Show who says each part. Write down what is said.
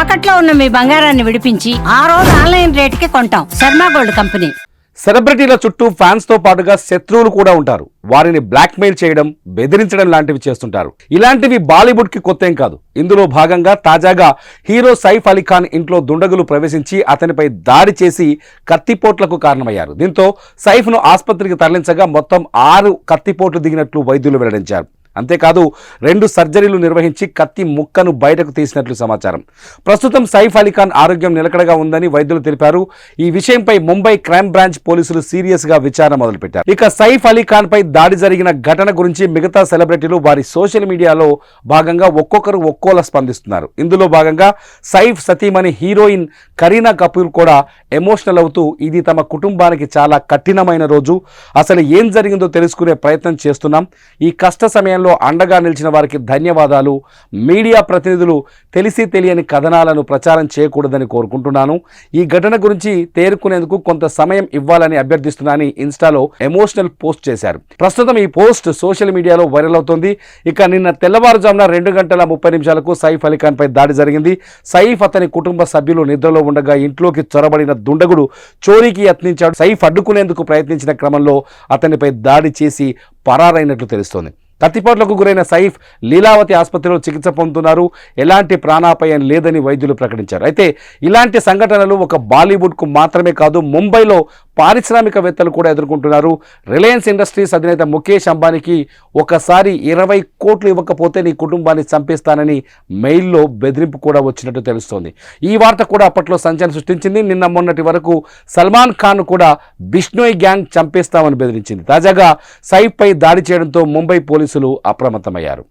Speaker 1: తాకట్లో ఉన్న మీ బంగారాన్ని విడిపించి ఆ రోజు ఆన్లైన్ రేటుకి కొంటాం. Sharma gold company.
Speaker 2: సెలబ్రిటీల చుట్టూ ఫ్యాన్స్ తో పాటుగా శత్రువులు కూడా ఉంటారు. వారిని బ్లాక్మెయిల్ చేయడం, బెదిరించడం లాంటివి చేస్తుంటారు. ఇలాంటివి బాలీవుడ్ కి కొత్తేం కాదు. ఇందులో భాగంగా తాజాగా హీరో సైఫ్ అలీ ఖాన్ ఇంట్లో దుండగులు ప్రవేశించి అతనిపై దాడి చేసి కత్తిపోట్లకు కారణమయ్యారు. దీంతో సైఫ్ ను ఆసుపత్రికి తరలించగా మొత్తం 6 కత్తిపోట్లు దిగినట్లు వైద్యులు వెల్లడించారు. అంతేకాదు 2 సర్జరీలు నిర్వహించి కత్తి ముక్కను బయటకు తీసినట్లు సమాచారం. ప్రస్తుతం సైఫ్ అలీ ఖాన్ ఆరోగ్యం నిలకడగా ఉందని వైద్యులు తెలిపారు. ఈ విషయంపై ముంబై క్రైమ్ బ్రాంచ్ పోలీసులు సీరియస్ గా విచారణ మొదలుపెట్టారు. ఇక సైఫ్ అలీ ఖాన్ పై దాడి జరిగిన ఘటన గురించి మిగతా సెలబ్రిటీలు వారి సోషల్ మీడియాలో భాగంగా ఒక్కొక్కరు ఒక్కోలా స్పందిస్తున్నారు. ఇందులో భాగంగా సైఫ్ సతీమణి హీరోయిన్ కరీనా కపూర్ కూడా ఎమోషనల్ అవుతూ ఇది తమ కుటుంబానికి చాలా కఠినమైన రోజు, అసలు ఏం జరిగిందో తెలుసుకునే ప్రయత్నం చేస్తున్నాం, ఈ కష్ట సమయంలో అండగా నిలిచిన వారికి ధన్యవాదాలు, మీడియా ప్రతినిధులు తెలిసి తెలియని కథనాలను ప్రచారం చేయకూడదని కోరుకుంటున్నాను, ఈ ఘటన గురించి తేరుకునేందుకు కొంత సమయం ఇవ్వాలని అభ్యర్థిస్తున్నానని ఇన్స్టాలో ఎమోషనల్ పోస్ట్ చేశారు. ప్రస్తుతం ఈ పోస్ట్ సోషల్ మీడియాలో వైరల్ అవుతోంది. ఇక నిన్న తెల్లవారుజామున 2:30 సైఫ్ అలీ ఖాన్ పై దాడి జరిగింది. సైఫ్ అతని కుటుంబ సభ్యులు నిద్రలో ఉండగా ఇంట్లోకి చొరబడిన దుండగుడు చోరీకి యత్నించాడు. సైఫ్ అడ్డుకునేందుకు ప్రయత్నించిన క్రమంలో అతనిపై దాడి చేసి పరారైనట్లు తెలుస్తోంది. కత్తిపోట్లకు గురైన సైఫ్ లీలావతి ఆసుపత్రిలో చికిత్స పొందుతున్నారు. ఎలాంటి ప్రాణాపాయం లేదని వైద్యులు ప్రకటించారు. అయితే ఇలాంటి సంఘటనలు ఒక బాలీవుడ్కు మాత్రమే కాదు, ముంబైలో పారిశ్రామికవేత్తలు కూడా ఎదుర్కొంటున్నారు. రిలయన్స్ ఇండస్ట్రీస్ అధినేత ముఖేష్ అంబానీకి ఒకసారి 20 కోట్లు ఇవ్వకపోతే నీ కుటుంబాన్ని చంపేస్తానని మెయిల్లో బెదిరింపు కూడా వచ్చినట్టు తెలుస్తోంది. ఈ వార్త కూడా అప్పట్లో సంచలనం సృష్టించింది. నిన్న మొన్నటి వరకు సల్మాన్ ఖాన్ కూడా బిష్నోయ్ గ్యాంగ్ చంపేస్తామని బెదిరించింది. తాజాగా సైఫ్ పై దాడి చేయడంతో ముంబై పోలీసులు అప్రమత్తమయ్యారు.